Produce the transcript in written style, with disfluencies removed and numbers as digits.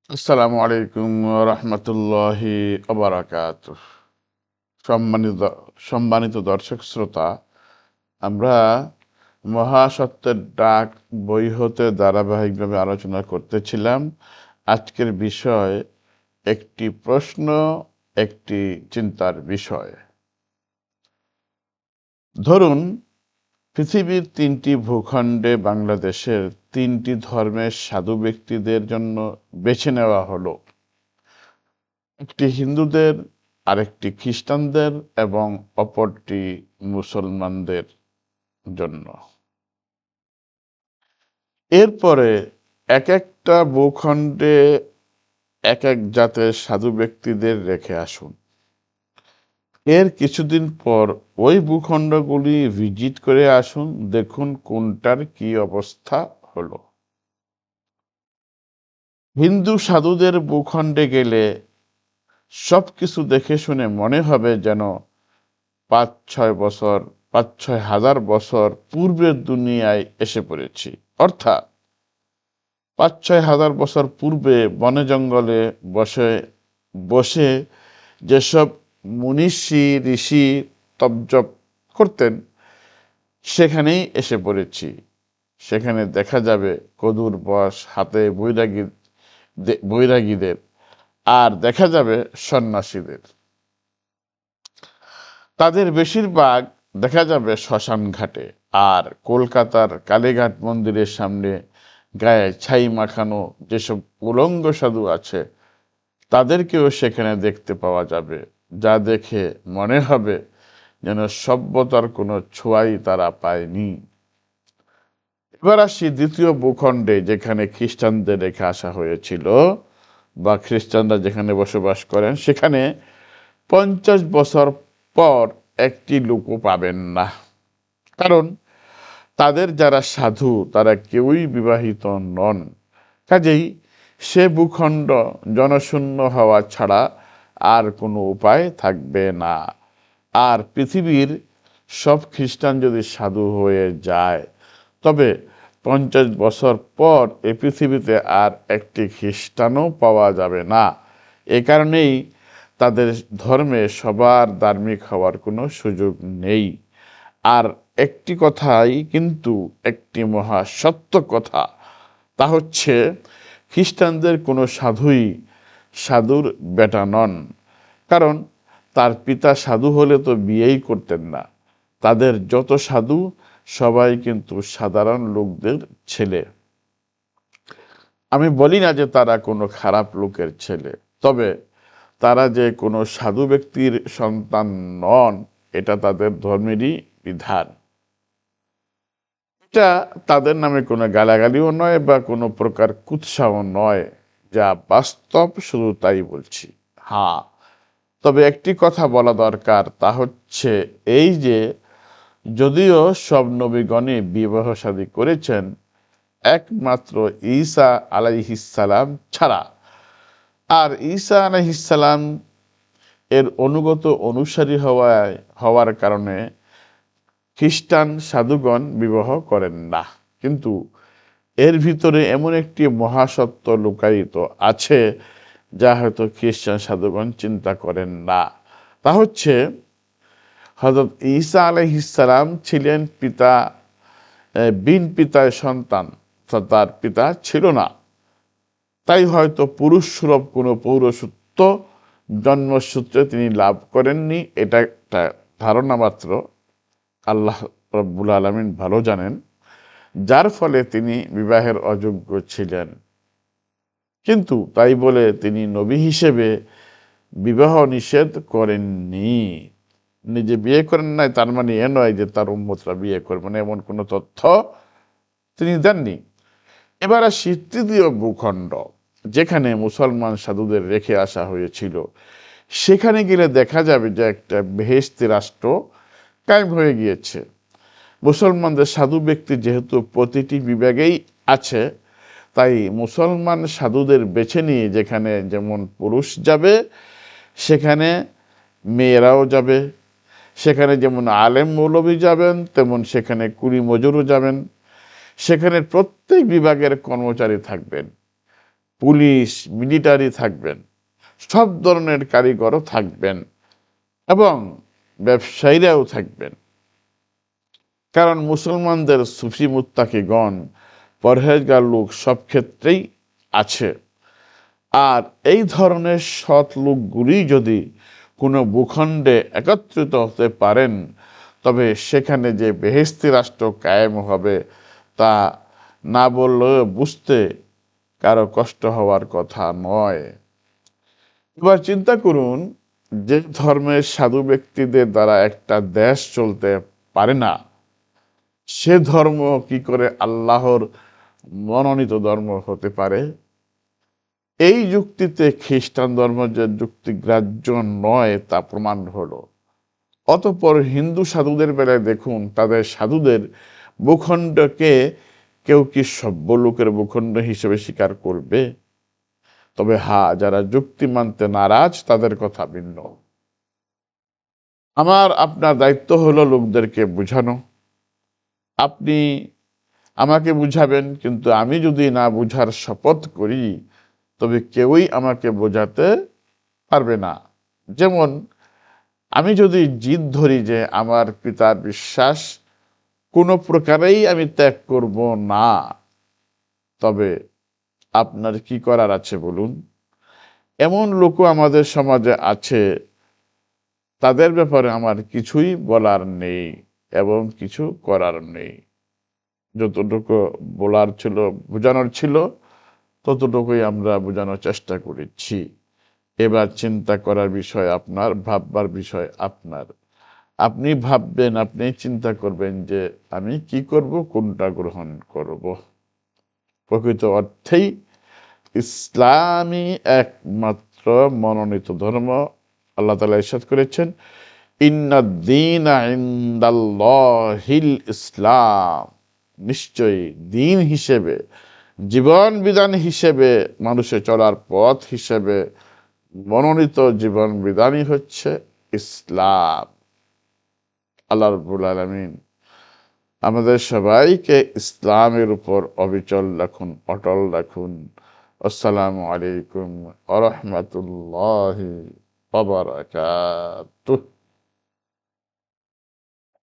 আসসালামু আলাইকুম রহমতুল্লাহি ওবারাকাতুহ। সম্মানিত সম্মানিত দর্শক শ্রোতা, আমরা মহাসত্যের ডাক বই হতে ধারাবাহিকভাবে আলোচনা করতেছিলাম। আজকের বিষয় একটি প্রশ্ন, একটি চিন্তার বিষয়। ধরুন, পৃথিবীর ৩টি ভূখণ্ডে বাংলাদেশের ৩টি ধর্মের সাধু ব্যক্তিদের জন্য বেছে নেওয়া হলো। একটি হিন্দুদের, আরেকটি খ্রিস্টানদের এবং অপরটি মুসলমানদের জন্য। এরপরে এক একটা ভূখণ্ডে এক এক জাতের সাধু ব্যক্তিদের রেখে আসুন। এর কিছুদিন পর ওই ভূখণ্ডগুলি ভিজিট করে আসুন, দেখুন কোনটার কি অবস্থা হলো। হিন্দু সাধুদের ভূখণ্ডে গেলে সবকিছু দেখে শুনে মনে হবে যেন ৫-৬ হাজার বছর পূর্বের দুনিয়ায় এসে পড়েছি। অর্থাৎ ৫-৬ হাজার বছর পূর্বে বনে জঙ্গলে বসে বসে যেসব মনীষী ঋষি তপজপ করতেন, সেখানেই এসে পড়েছি। সেখানে দেখা যাবে কদুর বশ হাতে বৈরাগীদের, আর দেখা যাবে সন্ন্যাসীদের। তাদের বেশিরভাগ দেখা যাবে শ্মশান ঘাটে, আর কলকাতার কালীঘাট মন্দিরের সামনে গায়ে ছাই মাখানো যেসব উলঙ্গ সাধু আছে, তাদেরকেও সেখানে দেখতে পাওয়া যাবে, যা দেখে মনে হবে যেন সভ্যতার কোনো ছোঁয়াই তারা পায়নি। এবার আসি দ্বিতীয় ভূখণ্ডে, যেখানে খ্রিস্টানদের রেখে আসা হয়েছিল, বা খ্রিস্টানরা যেখানে বসবাস করেন, সেখানে ৫০ বছর পর একটি লোকও পাবেন না। কারণ তাদের যারা সাধু, তারা কেউই বিবাহিত নন। কাজেই সে ভূখণ্ড জনশূন্য হওয়া ছাড়া আর কোনো উপায় থাকবে না। আর পৃথিবীর সব খ্রিস্টান যদি সাধু হয়ে যায়, তবে ৫০ বছর পর এ পৃথিবীতে আর একটি খ্রিস্টানও পাওয়া যাবে না। এ কারণেই তাদের ধর্মে সবার ধার্মিক হওয়ার কোনো সুযোগ নেই। আর একটি কথাই কিন্তু একটি মহা সত্য কথা, তা হচ্ছে খ্রিস্টানদের কোনো সাধুই সাধুর বেটা নন। কারণ তার পিতা সাধু হলে তো বিয়েই করতেন না। তাদের যত সাধু, সবাই কিন্তু সাধারণ লোকদের ছেলে। আমি বলি না যে তারা কোনো খারাপ লোকের ছেলে, তবে তারা যে কোনো সাধু ব্যক্তির সন্তান নন, এটা তাদের ধর্মেরই বিধান। এটা তাদের নামে কোনো গালাগালিও নয় বা কোনো প্রকার কুৎসাহ নয়, যা বাস্তব, শুধু তাই বলছি। হ্যাঁ, তবে একটি কথা বলা দরকার, তা হচ্ছে এই যে, যদিও সব নবীগণই বিবাহ শাদী করেছেন, একমাত্র ঈসা আলাইহিসসালাম ছাড়া। আর ঈসা আলাইহিসসালাম এর অনুগত অনুসারী হওয়ার কারণে খ্রিস্টান সাধুগণ বিবাহ করেন না। কিন্তু এর ভিতরে এমন একটি মহাসত্য লুকায়িত আছে, যা হয়তো খ্রিস্টান সাধুগণ চিন্তা করেন না। তা হচ্ছে, হযরত ঈসা আলাইহিসসালাম ছিলেন বিন পিতার সন্তান, তার পিতা ছিল না। তাই হয়তো পুরুষ সুলভ কোনো পৌরসত্ব জন্মসূত্রে তিনি লাভ করেননি। এটা একটা ধারণা মাত্র, আল্লাহ রব্বুল আলামিন ভালো জানেন, যার ফলে তিনি বিবাহের অযোগ্য ছিলেন। কিন্তু তাই বলে তিনি নবী হিসেবে বিবাহ নিষেধ করেননি। নিজে বিয়ে করেন নাই, তার মানে এ নয় যে তার উম্মতরা বিয়ে করবে না, এমন কোনো তথ্য তিনি দেননি। এবার আসি তৃতীয় ভূখণ্ড, যেখানে মুসলমান সাধুদের রেখে আসা হয়েছিল। সেখানে গেলে দেখা যাবে যে একটা বেহেশতি রাষ্ট্র কায়েম হয়ে গিয়েছে। মুসলমানদের সাধু ব্যক্তি যেহেতু প্রতিটি বিভাগেই আছে, তাই মুসলমান সাধুদের বেছে নিয়ে যেখানে যেমন পুরুষ যাবে, সেখানে মেয়েরাও যাবে। সেখানে যেমন আলেম মৌলভী যাবেন, তেমন সেখানে কুলি মজুরও যাবেন। সেখানে প্রত্যেক বিভাগের কর্মচারী থাকবেন। পুলিশ, মিলিটারি থাকবেন, সব ধরনের কারিগরও থাকবেন এবং ব্যবসায়ীরাও থাকবেন। কারণ মুসলমানদের সুফি মুত্তাকিগণ, পরহেজগার লোক সব ক্ষেত্রেই আছে। আর এই ধরনের সৎ লোকগুলি যদি কোনো ভূখণ্ডে একত্রিত হতে পারেন, তবে সেখানে যে বেহেশতি রাষ্ট্র কায়েম হবে তা না বললেও বুঝতে কারো কষ্ট হওয়ার কথা নয়। এবার চিন্তা করুন, যে ধর্মের সাধু ব্যক্তিদের দ্বারা একটা দেশ চলতে পারে না, সে ধর্ম কি করে আল্লাহর মনোনীত ধর্ম হতে পারে? এই যুক্তিতে খ্রিস্টান ধর্ম যে যুক্তিগ্রাহ্য নয় তা প্রমাণ হলো। অতঃপর হিন্দু সাধুদের বেলায় দেখুন, তাদের সাধুদের ভূখণ্ডকে কেউ কি সভ্য লোকের ভূখণ্ড হিসেবে স্বীকার করবে? তবে হ্যাঁ, যারা যুক্তি মানতে নারাজ তাদের কথা ভিন্ন। আমার আপনার দায়িত্ব হলো লোকদেরকে বুঝানো। আপনি আমাকে বুঝাবেন, কিন্তু আমি যদি না বুঝার শপথ করি তবে কেউই আমাকে বোঝাতে পারবে না। যেমন আমি যদি জিদ ধরি যে আমার পিতার বিশ্বাস কোনো প্রকারেই আমি ত্যাগ করব না, তবে আপনার কি করার আছে বলুন? এমন লোকও আমাদের সমাজে আছে, তাদের ব্যাপারে আমার কিছুই বলার নেই এবং কিছু করার নেই। যতটুকু বলার ছিল, বোঝানোর ছিল, ততটুকুই আমরা বোঝানোর চেষ্টা করেছি। এবার চিন্তা করার বিষয় আপনার, ভাববার বিষয় আপনার। আপনি ভাববেন, আপনি চিন্তা করবেন যে আমি কি করব, কোনটা গ্রহণ করব। প্রকৃত অর্থেই ইসলামই একমাত্র মনোনীত ধর্ম। আল্লাহ তাআলা ইরশাদ করেছেন, ইন্নাদ-দীনা ইনদাল্লাহিল ইসলাম। নিশ্চয়ই দিন হিসেবে, জীবন বিধান হিসেবে, মানুষের চলার পথ হিসেবে মনোনীত জীবন বিধানই হচ্ছে ইসলাম। আল্লাহ রাব্বুল আলামিন আমাদের সবাইকে ইসলামের উপর অবিচল রাখুন, অটল রাখুন। আসসালামু আলাইকুম ওয়া রাহমাতুল্লাহি ওয়া বারাকাতুহু।